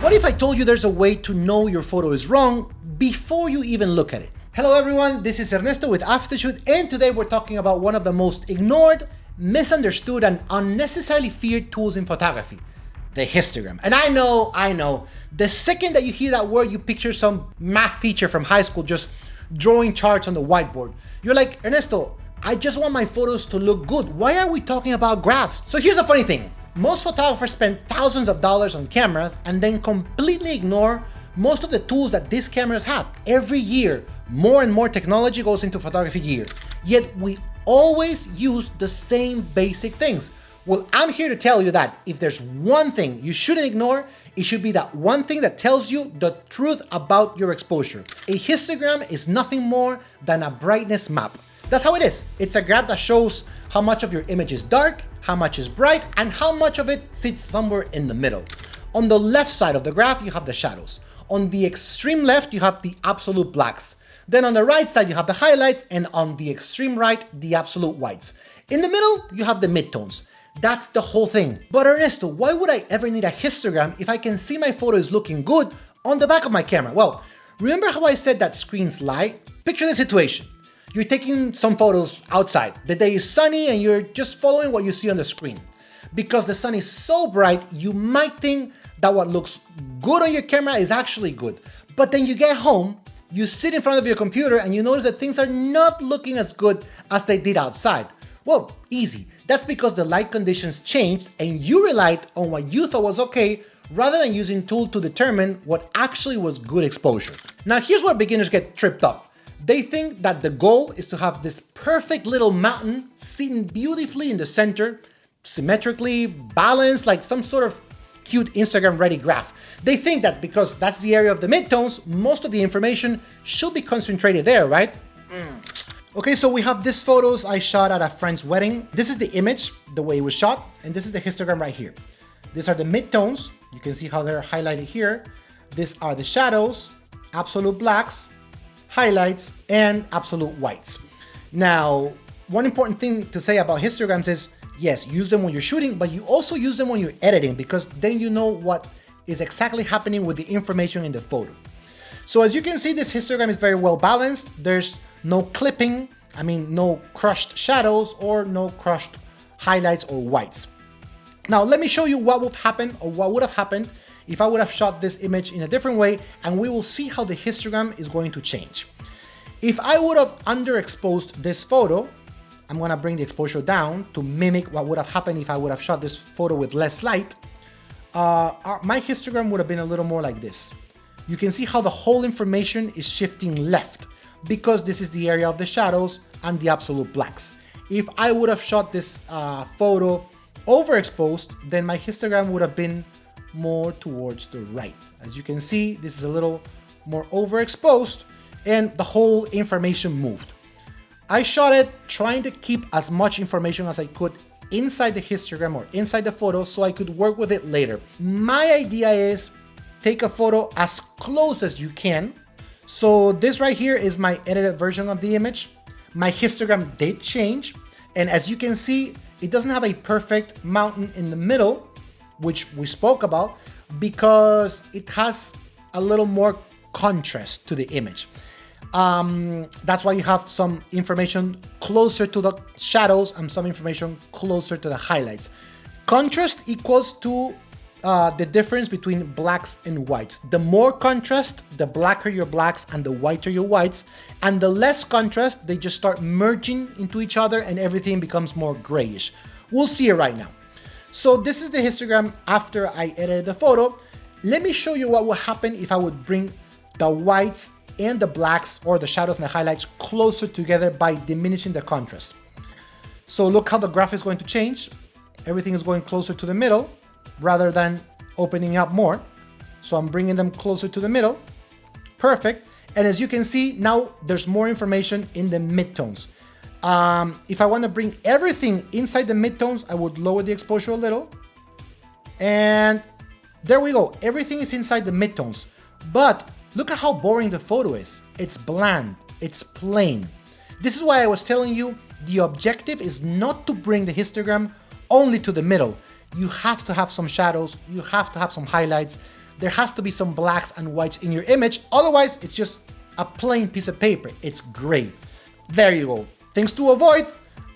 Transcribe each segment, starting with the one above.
What if I told you there's a way to know your photo is wrong before you even look at it? Hello everyone, this is Ernesto with Aftershoot, and today we're talking about one of the most ignored, misunderstood, and unnecessarily feared tools in photography, the histogram. And I know, the second that you hear that word, you picture some math teacher from high school just drawing charts on the whiteboard. You're like, Ernesto, I just want my photos to look good. Why are we talking about graphs? So here's the funny thing. Most photographers spend thousands of dollars on cameras and then completely ignore most of the tools that these cameras have. Every year, more and more technology goes into photography gear. Yet we always use the same basic things. Well, I'm here to tell you that if there's one thing you shouldn't ignore, it should be that one thing that tells you the truth about your exposure. A histogram is nothing more than a brightness map. That's how it is. It's a graph that shows how much of your image is dark, how much is bright, and how much of it sits somewhere in the middle. On the left side of the graph, you have the shadows. On the extreme left, you have the absolute blacks. Then on the right side, you have the highlights, and on the extreme right, the absolute whites. In the middle, you have the midtones. That's the whole thing. But Ernesto, why would I ever need a histogram if I can see my photo is looking good on the back of my camera? Well, remember how I said that screens lie? Picture the situation. You're taking some photos outside. The day is sunny and you're just following what you see on the screen. Because the sun is so bright, you might think that what looks good on your camera is actually good. But then you get home, you sit in front of your computer and you notice that things are not looking as good as they did outside. Well, easy. That's because the light conditions changed and you relied on what you thought was okay rather than using tools to determine what actually was good exposure. Now here's where beginners get tripped up. They think that the goal is to have this perfect little mountain sitting beautifully in the center, symmetrically balanced like some sort of cute Instagram ready graph. They think that because that's the area of the midtones, most of the information should be concentrated there, right? Okay, so we have these photos I shot at a friend's wedding. This is the image, the way it was shot, and this is the histogram right here. These are the midtones. You can see how they're highlighted here. These are the shadows, absolute blacks, highlights, and absolute whites. Now, one important thing to say about histograms is, yes, use them when you're shooting, but you also use them when you're editing because then you know what is exactly happening with the information in the photo. So as you can see, this histogram is very well balanced. There's no clipping, no crushed shadows or no crushed highlights or whites. Now, let me show you what would happen or what would have happened if I would have shot this image in a different way, and we will see how the histogram is going to change. If I would have underexposed this photo, I'm gonna bring the exposure down to mimic what would have happened if I would have shot this photo with less light. My histogram would have been a little more like this. You can see how the whole information is shifting left because this is the area of the shadows and the absolute blacks. If I would have shot this photo overexposed, then my histogram would have been more towards the right. As you can see, this is a little more overexposed and the whole information moved. I shot it trying to keep as much information as I could inside the histogram or inside the photo so I could work with it later. My idea is take a photo as close as you can. So this right here is my edited version of the image. My histogram did change. And as you can see, it doesn't have a perfect mountain in the middle, which we spoke about, because it has a little more contrast to the image. That's why you have some information closer to the shadows and some information closer to the highlights. Contrast equals to the difference between blacks and whites. The more contrast, the blacker your blacks and the whiter your whites. And the less contrast, they just start merging into each other and everything becomes more grayish. We'll see it right now. So this is the histogram after I edited the photo. Let me show you what would happen if I would bring the whites and the blacks or the shadows and the highlights closer together by diminishing the contrast. So look how the graph is going to change. Everything is going closer to the middle rather than opening up more. So I'm bringing them closer to the middle. Perfect. And as you can see, now there's more information in the midtones. If I want to bring everything inside the midtones, I would lower the exposure a little. And there we go. Everything is inside the midtones. But look at how boring the photo is. It's bland. It's plain. This is why I was telling you the objective is not to bring the histogram only to the middle. You have to have some shadows. You have to have some highlights. there has to be some blacks and whites in your image. Otherwise, it's just a plain piece of paper. It's great. There you go. Things to avoid.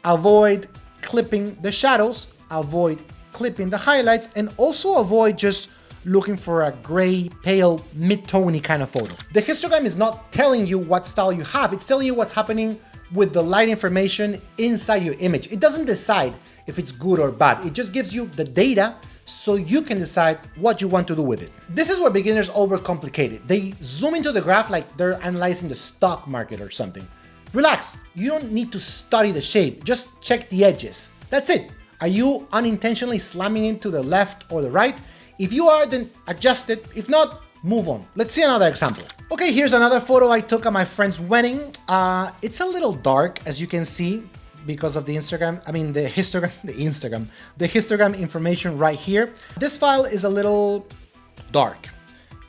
Avoid clipping the shadows, avoid clipping the highlights, and also avoid just looking for a gray, pale, mid-tony kind of photo. The histogram is not telling you what style you have, it's telling you what's happening with the light information inside your image. It doesn't decide if it's good or bad, it just gives you the data so you can decide what you want to do with it. This is where beginners overcomplicate it. They zoom into the graph like they're analyzing the stock market or something. Relax, you don't need to study the shape, just check the edges. That's it. Are you unintentionally slamming into the left or the right? If you are, then adjust it. If not, move on. Let's see another example. Okay, here's another photo I took at my friend's wedding. It's a little dark, as you can see, because of the Instagram, the histogram information right here. This file is a little dark.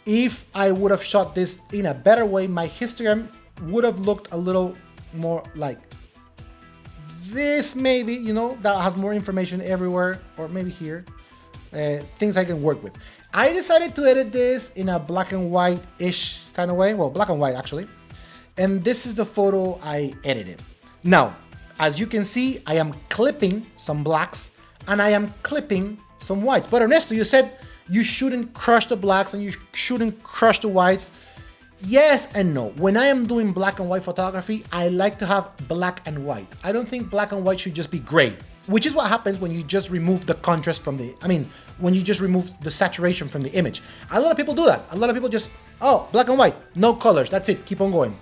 If I would have shot this in a better way, my histogram would have looked a little more like this, maybe, you know, that has more information everywhere, or maybe here, things I can work with. I decided to edit this in a black and white-ish kind of way, well, black and white actually, and this is the photo I edited. Now, as you can see, I am clipping some blacks and I am clipping some whites. But Ernesto, you said you shouldn't crush the blacks and you shouldn't crush the whites. Yes and no. When I am doing black and white photography, I like to have black and white. I don't think black and white should just be gray, which is what happens when you just remove the contrast from the, when you just remove the saturation from the image. A lot of people do that. A lot of people just, oh, black and white, no colors, that's it, keep on going.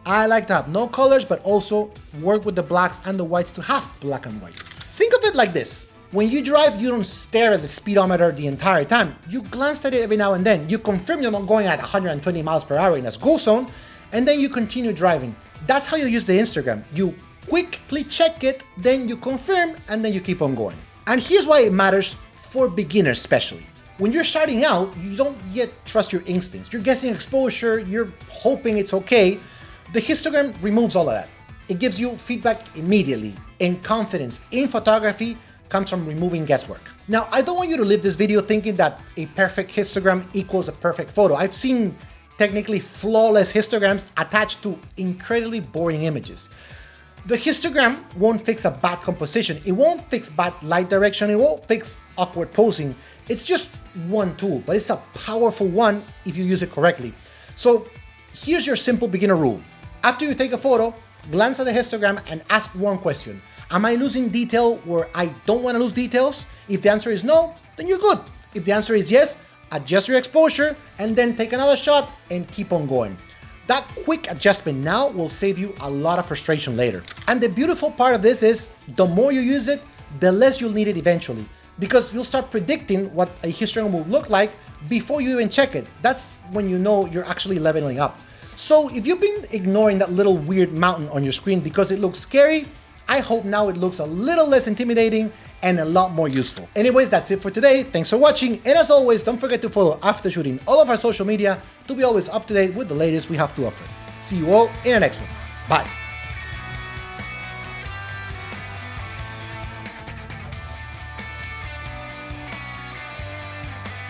I like to have no colors, but also work with the blacks and the whites to have black and white. Think of it like this. When you drive, you don't stare at the speedometer the entire time. You glance at it every now and then. You confirm you're not going at 120 miles per hour in a school zone, and then you continue driving. That's how you use the Instagram. You quickly check it, then you confirm, and then you keep on going. And here's why it matters for beginners especially. When you're starting out, you don't yet trust your instincts. You're guessing exposure, you're hoping it's okay. The histogram removes all of that. It gives you feedback immediately, and confidence in photography comes from removing guesswork. Now, I don't want you to leave this video thinking that a perfect histogram equals a perfect photo. I've seen technically flawless histograms attached to incredibly boring images. The histogram won't fix a bad composition. It won't fix bad light direction. It won't fix awkward posing. It's just one tool, but it's a powerful one if you use it correctly. So here's your simple beginner rule. After you take a photo, glance at the histogram and ask one question. Am I losing detail where I don't want to lose details? If the answer is no, then you're good. If the answer is yes, adjust your exposure and then take another shot and keep on going. That quick adjustment now will save you a lot of frustration later. And the beautiful part of this is the more you use it, the less you'll need it eventually, because you'll start predicting what a histogram will look like before you even check it. That's when you know you're actually leveling up. So if you've been ignoring that little weird mountain on your screen because it looks scary, I hope now it looks a little less intimidating and a lot more useful. Anyways, that's it for today. Thanks for watching. And as always, don't forget to follow Aftershoot in all of our social media to be always up to date with the latest we have to offer. See you all in the next one. Bye.